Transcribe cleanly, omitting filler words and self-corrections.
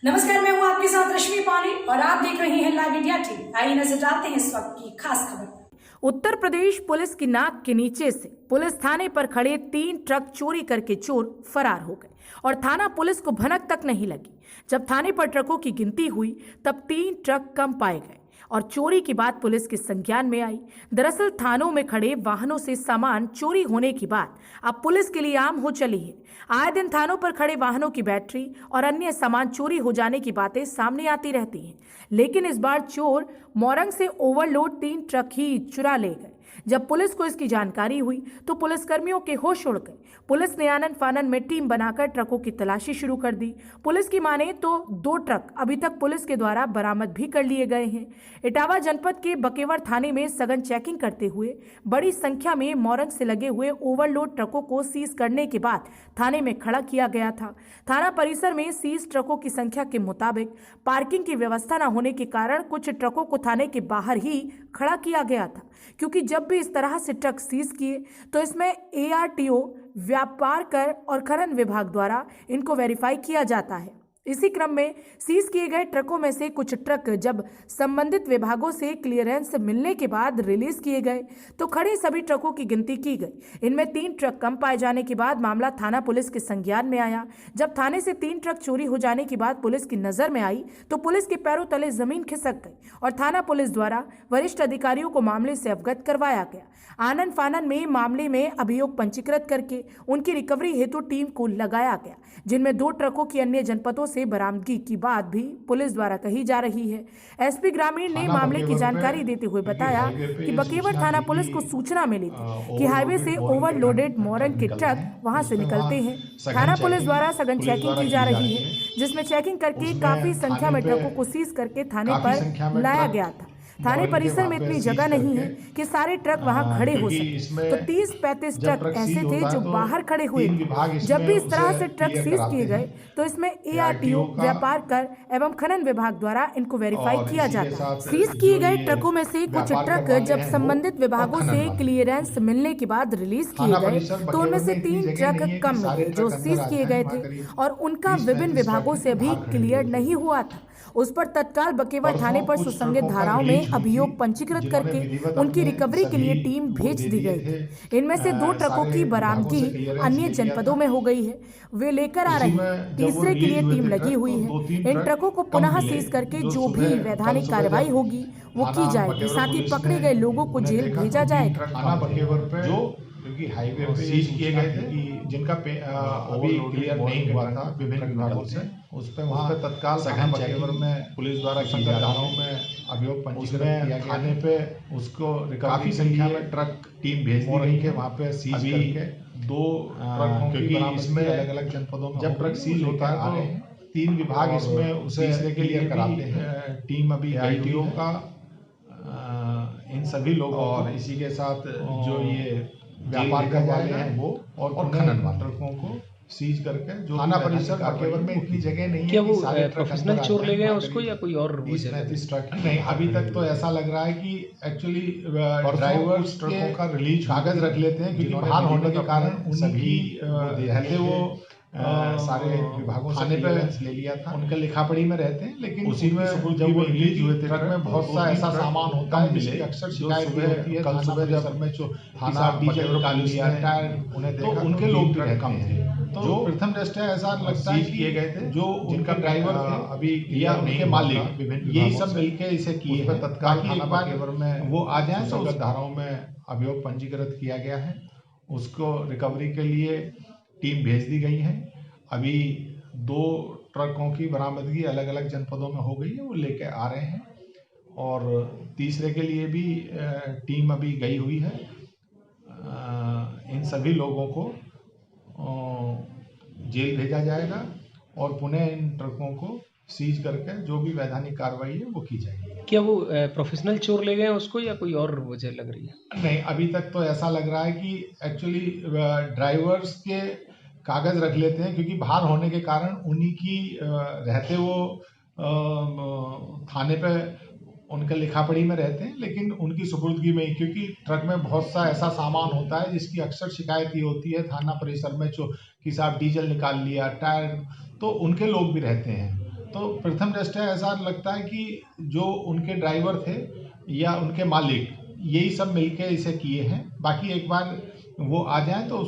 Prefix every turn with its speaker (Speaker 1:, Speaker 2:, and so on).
Speaker 1: नमस्कार, मैं हूं आपके साथ रश्मि पानी और आप देख रहे हैं लाइव इंडिया टीवी। आइए नजर डालते हैं इस वक्त की खास खबर। उत्तर प्रदेश पुलिस की नाक के नीचे से पुलिस थाने पर खड़े 3 ट्रक चोरी करके चोर फरार हो गए और थाना पुलिस को भनक तक नहीं लगी। जब थाने पर ट्रकों की गिनती हुई तब 3 ट्रक कम पाए गए और चोरी की बात पुलिस के संज्ञान में आई। दरअसल थानों में खड़े वाहनों से सामान चोरी होने की बात अब पुलिस के लिए आम हो चली है। आए दिन थानों पर खड़े वाहनों की बैटरी और अन्य सामान चोरी हो जाने की बातें सामने आती रहती हैं, लेकिन इस बार चोर मोरंग से ओवरलोड 3 ट्रक ही चुरा ले गए। जब पुलिस को इसकी जानकारी हुई तो पुलिसकर्मियों के होश उड़ गए। पुलिस ने आनन फानन में टीम बनाकर ट्रकों की तलाशी शुरू कर दी। पुलिस की माने तो 2 ट्रक अभी तक पुलिस के द्वारा बरामद भी कर लिए गए हैं। इटावा जनपद के बकेवर थाने में सघन चेकिंग करते हुए बड़ी संख्या में मोरंग से लगे हुए ओवरलोड ट्रकों को सीज करने के बाद थाने में खड़ा किया गया था। थाना परिसर में सीज ट्रकों की संख्या के मुताबिक पार्किंग की व्यवस्था न होने के कारण कुछ ट्रकों को थाने के बाहर ही खड़ा किया गया था, क्योंकि जब भी इस तरह से ट्रक सीज किए तो इसमें ARTO, व्यापार कर और खनन विभाग द्वारा इनको वेरीफाई किया जाता है। इसी क्रम में सीज किए गए ट्रकों में से कुछ ट्रक जब संबंधित विभागों से क्लियरेंस मिलने के बाद रिलीज किए गए तो खड़े सभी ट्रकों की गिनती की गई। इनमें 3 ट्रक कम पाए जाने के बाद मामला थाना पुलिस के संज्ञान में आया। जब थाने से 3 ट्रक चोरी हो जाने की बात पुलिस की नजर में आई तो पुलिस के पैरों तले जमीन खिसक गई और थाना पुलिस द्वारा वरिष्ठ अधिकारियों को मामले से अवगत करवाया गया। आनन फानन में मामले में अभियोग पंजीकृत करके उनकी रिकवरी हेतु टीम को लगाया गया, जिनमें 2 ट्रकों की अन्य जनपदों से बरामदगी की बात भी पुलिस द्वारा कही जा रही है। SP ग्रामीण ने मामले की जानकारी देते हुए बताया कि बकेवर थाना पुलिस को सूचना मिली थी कि हाईवे से ओवरलोडेड मोरंग के ट्रक वहां से निकलते हैं। थाना पुलिस द्वारा सघन चेकिंग की जा रही है, जिसमें चेकिंग करके काफी संख्या में ट्रकों को सीज करके थाने पर लाया गया था। थाने परिसर में इतनी जगह नहीं है कि सारे ट्रक वहां खड़े हो सके, तो 30-35 ट्रक ऐसे थे जो बाहर खड़े हुए थे। जब भी इस तरह से ट्रक सीज किए गए तो इसमें ARTO, व्यापार कर एवं खनन विभाग द्वारा इनको वेरीफाई किया जाता है। सीज किए गए ट्रकों में से कुछ ट्रक जब संबंधित विभागों से क्लियरेंस मिलने के बाद रिलीज किए गए तो उनमें से 3 ट्रक कम मिले जो सीज किए गए थे और उनका विभिन्न विभागों से अभी क्लियर नहीं हुआ था। उस पर तत्काल बकेवर थाने पर सुसंगत धाराओं में अभियोग पंजीकृत करके उनकी रिकवरी के लिए टीम भेज दी गई थी। इनमें से 2 ट्रकों की बरामदगी अन्य जनपदों में हो गई है, वे लेकर आ रहे हैं। तीसरे के लिए टीम लगी हुई है। इन ट्रकों को पुनः सीज करके जो भी वैधानिक कार्रवाई होगी वो की जाएगी, साथ ही पकड़े गए लोगों को जेल भेजा जाएगा।
Speaker 2: क्योंकि हाईवे पे सीज किए गए थे कि जिनका अभी क्लियर नहीं हुआ था विभिन्न विभागों से, उस पर वहाँ पे तत्काल सघन चेकिंग में पुलिस द्वारा की जा धाराओं में अभियोग पंजीकृत किया गया। थाने पे उसको काफी संख्या में ट्रक टीम भेज दी गई है वहाँ पे सीज करके 2 ट्रकों की इसमें अलग अलग जनपदों में जब ट्रक सीज होता है तो 3 विभाग इसमें उसे के लिए कराते हैं। टीम अभी ARTO का इन सभी लोगों और इसी के साथ जो ये व्यापार करने वाले हैं वो और खनन वाले ट्रकों को सीज करके जो थाना परिसर बकेवर में इतनी जगह नहीं है।
Speaker 3: क्या वो प्रोफेशनल चोर ले गए हैं उसको या कोई और
Speaker 2: 30-35 ट्रक नहीं, अभी तक तो ऐसा लग रहा है कि एक्चुअली ड्राइवर्स ट्रकों का रिलीज कागज रख लेते हैं, क्योंकि बाहर होने के कारण सभी रहते वो सारे विभागों से क्लियरेंस ले लिया था, उनके लिखापढ़ी में रहते हैं, लेकिन उसी में जब वो रिलीज हुए थे ट्रक में बहुत सा ऐसा सामान होता है जिसकी अक्सर शिकायत होती है। कल सुबह जब में थाना डीजल निकाल लिया टायर उन्हें देखा तो उनके लोग भी कम थे। तो प्रथम दृष्टया ऐसा लगता है किए गए थे जो जिनका ड्राइवर थे अभी या उनके मालिक यही सब मिलके इसे किए हैं। तत्काल थाना बकेवर में वो आ जाए तो उस धाराओं में अभियोग पंजीकृत किया गया है, उसको रिकवरी के लिए टीम भेज दी गई है। अभी 2 ट्रकों की बरामदगी अलग अलग जनपदों में हो गई है, वो लेके आ रहे हैं और तीसरे के लिए भी टीम अभी गई हुई है। इन सभी लोगों को जेल भेजा जाएगा और पुनः इन ट्रकों को सीज करके जो भी वैधानिक कार्रवाई है वो की जाएगी।
Speaker 3: क्या वो प्रोफेशनल चोर ले गए हैं उसको या कोई और वजह लग रही है?
Speaker 2: नहीं, अभी तक तो ऐसा लग रहा है कि एक्चुअली ड्राइवर्स के कागज रख लेते हैं, क्योंकि बाहर होने के कारण उन्हीं की रहते वो थाने पे उनके लिखापढ़ी में रहते हैं, लेकिन उनकी सुपुर्दगी में, क्योंकि ट्रक में बहुत सा ऐसा सामान होता है जिसकी अक्सर शिकायत ये होती है थाना परिसर में कि साहब डीजल निकाल लिया टायर, तो उनके लोग भी रहते हैं। तो प्रथम दृष्टया ऐसा लगता है कि जो उनके ड्राइवर थे या उनके मालिक यही सब मिलके इसे किए हैं। बाकी एक बार वो आ जाएं तो